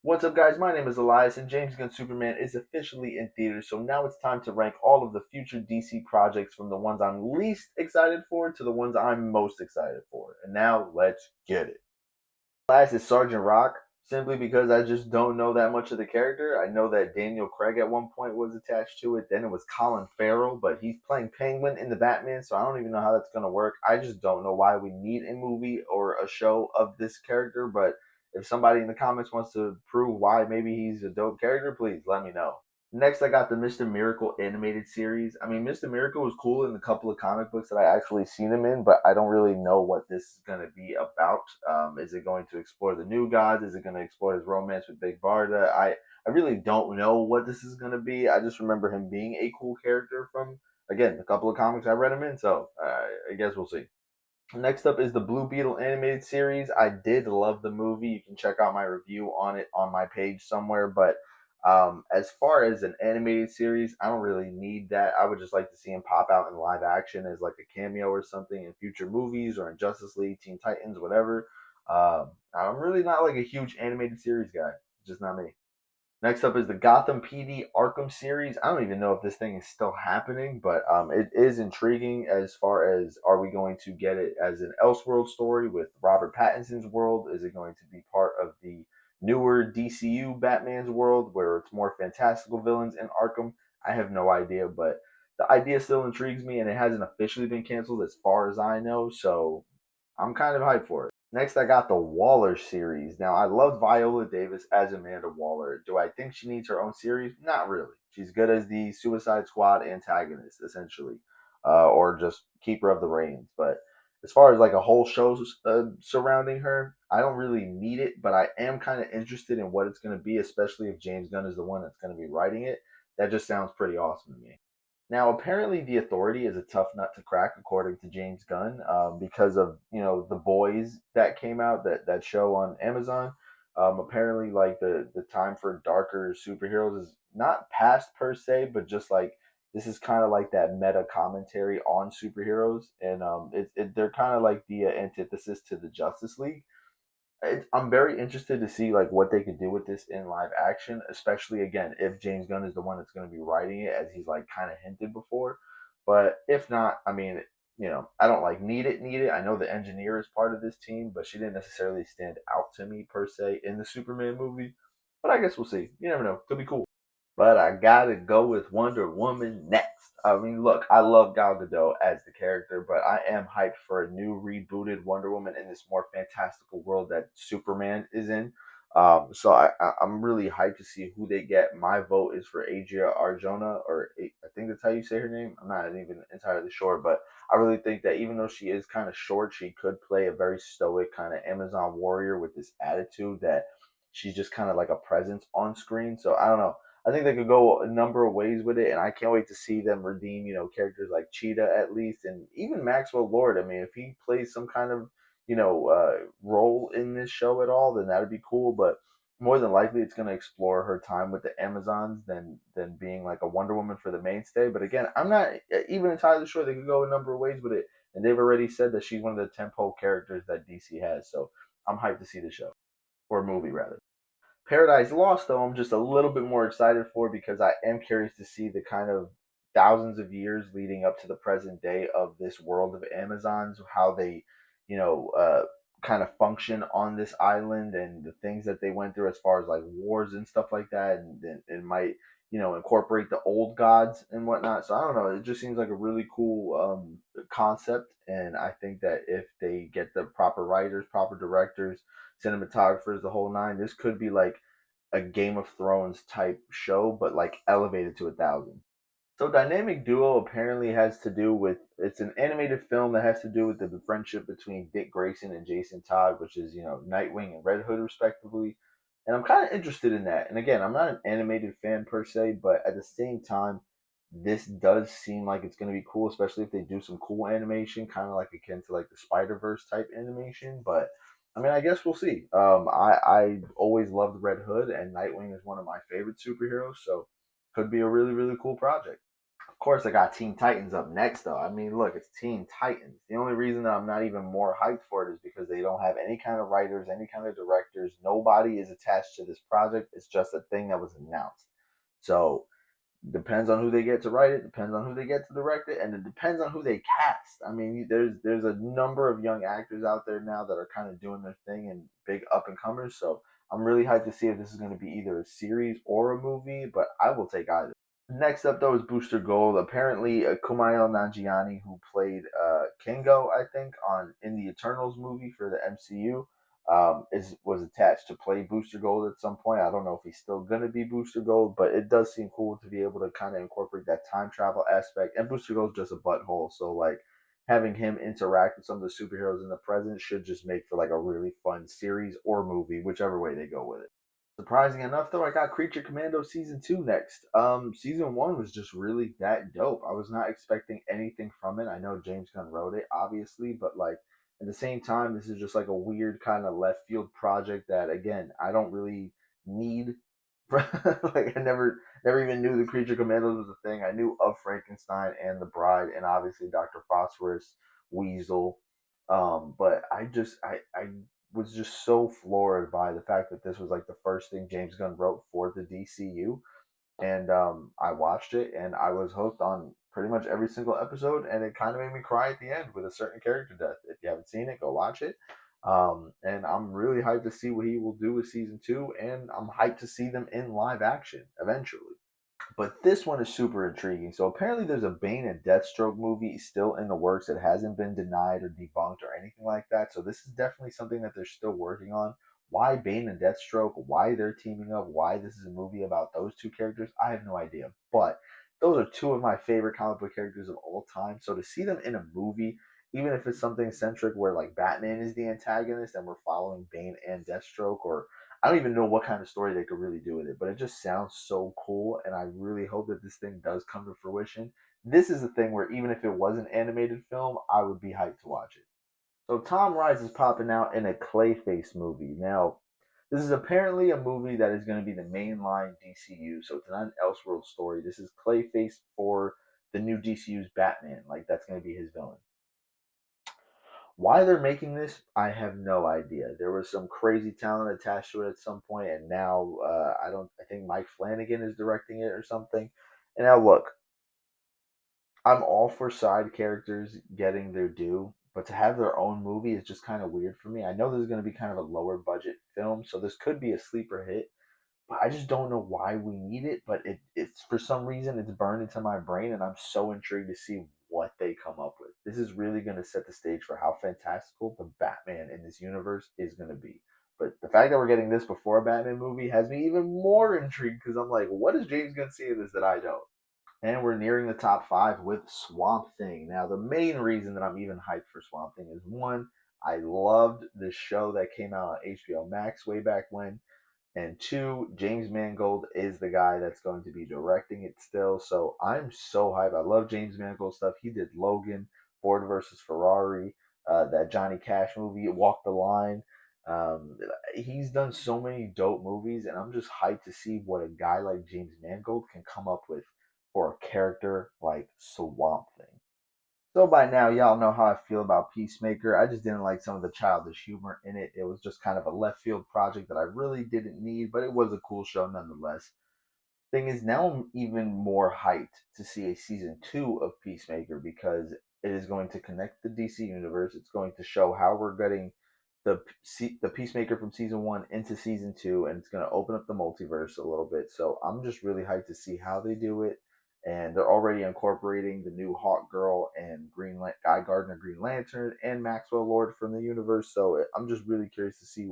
What's up, guys? My name is Elias, and James Gunn Superman is officially in theaters. So now it's time to rank all of the future DC projects from the ones I'm least excited for to the ones I'm most excited for. And now let's get it. Last is Sergeant Rock, simply because I just don't know that much of the character. I know that Daniel Craig at one point was attached to it. Then it was Colin Farrell, but he's playing Penguin in the Batman, so I don't even know how that's gonna work. I just don't know why we need a movie or a show of this character. But if somebody in the comments wants to prove why maybe he's a dope character, please let me know. Next, I got the Mr. Miracle animated series. I mean, Mr. Miracle was cool in a couple of comic books that I actually seen him in, but I don't really know what this is going to be about. Is it going to explore the new gods? Is it going to explore his romance with Big Barda? I really don't know what this is going to be. I just remember him being a cool character from, again, a couple of comics I read him in, so I guess we'll see. Next up is the Blue Beetle animated series. I did love the movie. You can check out my review on it on my page somewhere. But as far as an animated series, I don't really need that. I would just like to see him pop out in live action as like a cameo or something in future movies or in Justice League, Teen Titans, whatever. I'm really not like a huge animated series guy. Just not me. Next up is the Gotham PD Arkham series. I don't even know if this thing is still happening, but it is intriguing as far as are we going to get it as an Elseworld story with Robert Pattinson's world? Is it going to be part of the newer DCU Batman's world where it's more fantastical villains in Arkham? I have no idea, but the idea still intrigues me, and it hasn't officially been canceled as far as I know, so I'm kind of hyped for it. Next, I got the Waller series. Now, I loved Viola Davis as Amanda Waller. Do I think she needs her own series? Not really. She's good as the Suicide Squad antagonist, essentially, or just keeper of the reins. But as far as like a whole show surrounding her, I don't really need it, but I am kind of interested in what it's going to be, especially if James Gunn is the one that's going to be writing it. That just sounds pretty awesome to me. Now, apparently, The Authority is a tough nut to crack, according to James Gunn, because of the Boys that came out, that show on Amazon. Apparently, like the time for darker superheroes is not past per se, but just like this is kind of like that meta commentary on superheroes, and they're kind of like the antithesis to the Justice League. I'm very interested to see like what they could do with this in live action, especially again if James Gunn is the one that's going to be writing it, as he's like kind of hinted before. But if not, I mean, I don't like need it. I know the engineer is part of this team, but she didn't necessarily stand out to me per se in the Superman movie. But I guess we'll see. You never know. Could be cool. But I gotta go with Wonder Woman next. I mean, look, I love Gal Gadot as the character, but I am hyped for a new rebooted Wonder Woman in this more fantastical world that Superman is in. I'm really hyped to see who they get. My vote is for Adria Arjona, or I think that's how you say her name. I'm not even entirely sure, but I really think that even though she is kind of short, she could play a very stoic kind of Amazon warrior with this attitude that she's just kind of like a presence on screen. So I don't know. I think they could go a number of ways with it, and I can't wait to see them redeem, characters like Cheetah at least, and even Maxwell Lord. I mean, if he plays some kind of, role in this show at all, then that'd be cool. But more than likely, it's going to explore her time with the Amazons than being like a Wonder Woman for the mainstay. But again, I'm not even entirely sure they could go a number of ways with it, and they've already said that she's one of the tentpole characters that DC has. So I'm hyped to see the show or movie rather. Paradise Lost, though, I'm just a little bit more excited for because I am curious to see the kind of thousands of years leading up to the present day of this world of Amazons, how they, you know, uh, kind of function on this island and the things that they went through as far as like wars and stuff like that, and it might, incorporate the old gods and whatnot. So I don't know. It just seems like a really cool concept, and I think that if they get the proper writers, proper directors, cinematographers, the whole nine, this could be like a Game of Thrones type show, but like elevated to 1,000. So Dynamic Duo apparently has to do with it's an animated film that has to do with the friendship between Dick Grayson and Jason Todd, which is Nightwing and Red Hood respectively. And I'm kind of interested in that. And again, I'm not an animated fan per se, but at the same time, this does seem like it's going to be cool, especially if they do some cool animation, kind of like akin to like the Spider Verse type animation. But I mean, I guess we'll see. I always loved Red Hood, and Nightwing is one of my favorite superheroes, so could be a really really cool project. Of course, I got Teen Titans up next, though. I mean, look, it's Teen Titans. The only reason that I'm not even more hyped for it is because they don't have any kind of writers, any kind of directors. Nobody is attached to this project. It's just a thing that was announced. So depends on who they get to write it, depends on who they get to direct it, and it depends on who they cast. I mean, there's a number of young actors out there now that are kind of doing their thing and big up and comers. So I'm really hyped to see if this is going to be either a series or a movie, but I will take either. Next up, though, is Booster Gold. Apparently, Kumail Nanjiani, who played Kingo, I think, on in the Eternals movie for the MCU, is was attached to play Booster Gold at some point. I don't know if he's still gonna be Booster Gold, but it does seem cool to be able to kind of incorporate that time travel aspect. And Booster Gold's just a butthole, so like having him interact with some of the superheroes in the present should just make for like a really fun series or movie, whichever way they go with it. Surprising enough, though, I got Creature Commando season 2 next. Season 1 was just really that dope. I was not expecting anything from it. I know James Gunn wrote it, obviously, but like at the same time, this is just like a weird kind of left field project that, again, I don't really need. Like I never even knew the Creature Commandos was a thing. I knew of Frankenstein and the Bride, and obviously Doctor Phosphorus, Weasel. But I was just so floored by the fact that this was like the first thing James Gunn wrote for the DCU, and I watched it and I was hooked on pretty much every single episode, and it kind of made me cry at the end with a certain character death. If you haven't seen it, go watch it. And I'm really hyped to see what he will do with season 2, and I'm hyped to see them in live action eventually. But this one is super intriguing. So apparently there's a Bane and Deathstroke movie still in the works. It hasn't been denied or debunked or anything like that. So this is definitely something that they're still working on. Why Bane and Deathstroke, why they're teaming up, why this is a movie about those two characters, I have no idea. But those are two of my favorite comic book characters of all time. So to see them in a movie, even if it's something centric where like Batman is the antagonist and we're following Bane and Deathstroke, or I don't even know what kind of story they could really do with it, but it just sounds so cool, and I really hope that this thing does come to fruition. This is a thing where even if it was an animated film, I would be hyped to watch it. So Tom Rise is popping out in a Clayface movie. Now, this is apparently a movie that is going to be the mainline DCU, so it's not an Elseworld story. This is Clayface for the new DCU's Batman. Like that's going to be his villain. Why they're making this, I have no idea. There was some crazy talent attached to it at some point, and now I don't. I think Mike Flanagan is directing it or something. And now look, I'm all for side characters getting their due, but to have their own movie is just kind of weird for me. I know this is going to be kind of a lower budget film, so this could be a sleeper hit, but I just don't know why we need it. But it's for some reason it's burned into my brain, and I'm so intrigued to see what they come up with. This is really going to set the stage for how fantastical the Batman in this universe is going to be. But the fact that we're getting this before a Batman movie has me even more intrigued because I'm like, what is James Gunn see in this that I don't? And we're nearing the top five with Swamp Thing. Now, the main reason that I'm even hyped for Swamp Thing is one, I loved the show that came out on HBO Max way back when, and two, James Mangold is the guy that's going to be directing it still. So I'm so hyped. I love James Mangold stuff. He did Logan, Ford versus Ferrari, that Johnny Cash movie, Walk the Line. He's done so many dope movies, and I'm just hyped to see what a guy like James Mangold can come up with for a character like Swamp Thing. So by now, y'all know how I feel about Peacemaker. I just didn't like some of the childish humor in it. It was just kind of a left field project that I really didn't need, but it was a cool show nonetheless. Thing is, now I'm even more hyped to see a season 2 of Peacemaker because it is going to connect the DC universe. It's going to show how we're getting the Peacemaker from season 1 into season 2, and it's going to open up the multiverse a little bit. So I'm just really hyped to see how they do it. And they're already incorporating the new Hawk Girl and Guy Gardner Green Lantern and Maxwell Lord from the universe. So I'm just really curious to see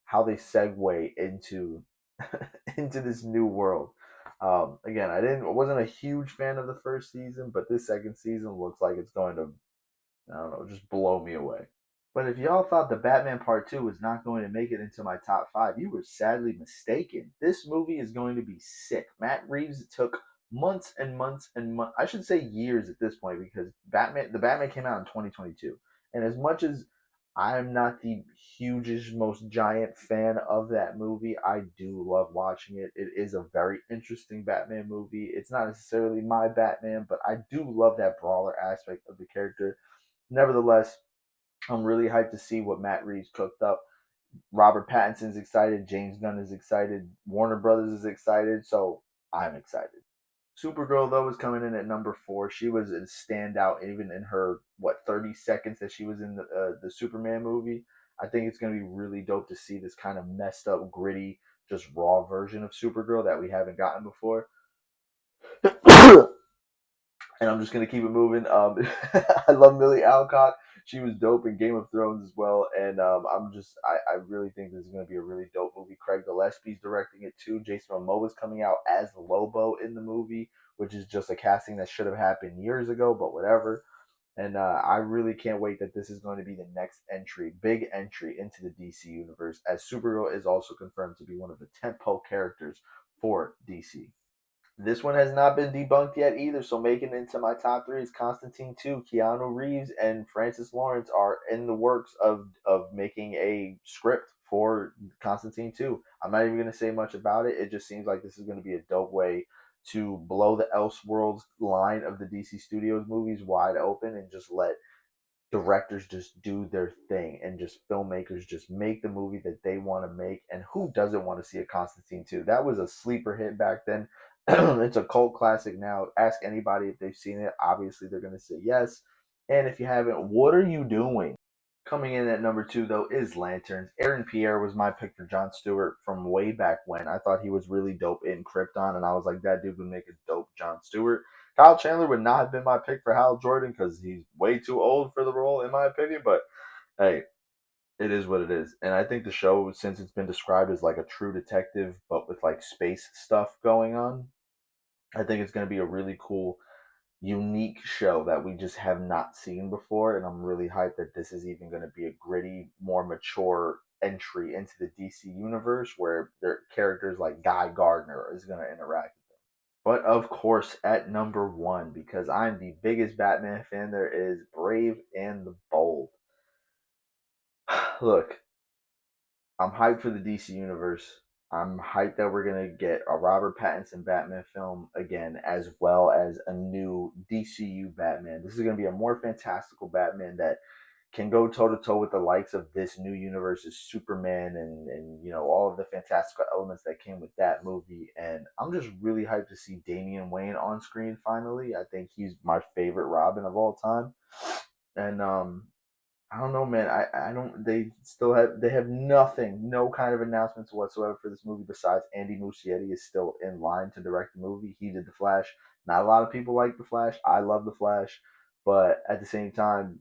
how they segue into into this new world. Again, I wasn't a huge fan of the first season, but this second season looks like it's going to, I don't know, just blow me away. But if y'all thought the Batman Part 2 was not going to make it into my top five, you were sadly mistaken. This movie is going to be sick. Matt Reeves took months and months and months, I should say years at this point, because the Batman came out in 2022. And as much as I'm not the hugest, most giant fan of that movie. I do love watching it. It is a very interesting Batman movie. It's not necessarily my Batman, but I do love that brawler aspect of the character. Nevertheless, I'm really hyped to see what Matt Reeves cooked up. Robert Pattinson's excited. James Gunn is excited. Warner Brothers is excited. So I'm excited. Supergirl though was coming in at number 4. She was a standout even in her 30 seconds that she was in the Superman movie. I think it's gonna be really dope to see this kind of messed up, gritty, just raw version of Supergirl that we haven't gotten before. And I'm just gonna keep it moving. I love Millie Alcock. She was dope in Game of Thrones as well, and I really think this is gonna be a really dope movie. Craig Gillespie's directing it too. Jason Momoa is coming out as Lobo in the movie, which is just a casting that should have happened years ago, but whatever. And I really can't wait that this is going to be the next entry, big entry into the DC universe, as Supergirl is also confirmed to be one of the tentpole characters for DC. This one has not been debunked yet either, so making it into my top 3 is Constantine 2. Keanu Reeves and Francis Lawrence are in the works of making a script for Constantine 2. I'm not even going to say much about it. It just seems like this is going to be a dope way to blow the Elseworlds line of the DC Studios movies wide open and just let directors just do their thing and just filmmakers just make the movie that they want to make. And who doesn't want to see a Constantine 2? That was a sleeper hit back then. It's a cult classic now. Ask anybody if they've seen it. Obviously, they're going to say yes. And if you haven't, what are you doing? Coming in at number 2, though, is Lanterns. Aaron Pierre was my pick for Jon Stewart from way back when. I thought he was really dope in Krypton, and I was like, that dude would make a dope Jon Stewart. Kyle Chandler would not have been my pick for Hal Jordan because he's way too old for the role, in my opinion. But hey, it is what it is. And I think the show, since it's been described as like a true detective, but with like space stuff going on, I think it's going to be a really cool unique show that we just have not seen before, and I'm really hyped that this is even going to be a gritty, more mature entry into the DC universe where their characters like Guy Gardner is going to interact with them. But of course, at number 1, because I'm the biggest Batman fan there is, Brave and the Bold. Look, I'm hyped for the DC universe. I'm hyped that we're gonna get a Robert Pattinson Batman film again, as well as a new DCU Batman. This is gonna be a more fantastical Batman that can go toe to toe with the likes of this new universe's Superman and all of the fantastical elements that came with that movie. And I'm just really hyped to see Damian Wayne on screen finally. I think he's my favorite Robin of all time. And I don't know, man. I don't. They have nothing, no kind of announcements whatsoever for this movie besides Andy Muschietti is still in line to direct the movie. He did the Flash. Not a lot of people like the Flash. I love the Flash, but at the same time,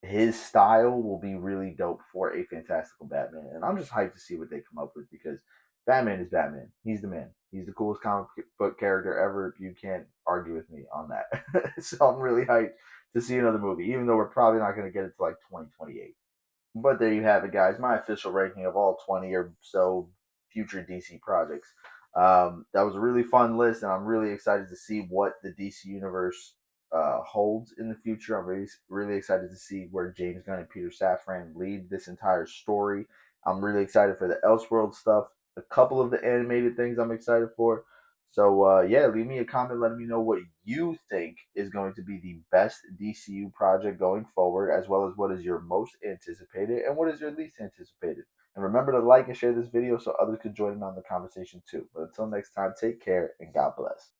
his style will be really dope for a fantastical Batman. And I'm just hyped to see what they come up with because Batman is Batman. He's the man. He's the coolest comic book character ever. You can't argue with me on that. So I'm really hyped to see another movie, even though we're probably not going to get it to like 2028. But there you have it, guys. My official ranking of all 20 or so future DC projects. That was a really fun list, and I'm really excited to see what the DC universe holds in the future. I'm really excited to see where James Gunn and Peter Safran lead this entire story. I'm really excited for the Elseworld stuff. A couple of the animated things I'm excited for. So yeah, leave me a comment letting me know what you think is going to be the best DCU project going forward, as well as what is your most anticipated and what is your least anticipated. And remember to like and share this video so others can join in on the conversation too. But until next time, take care and God bless.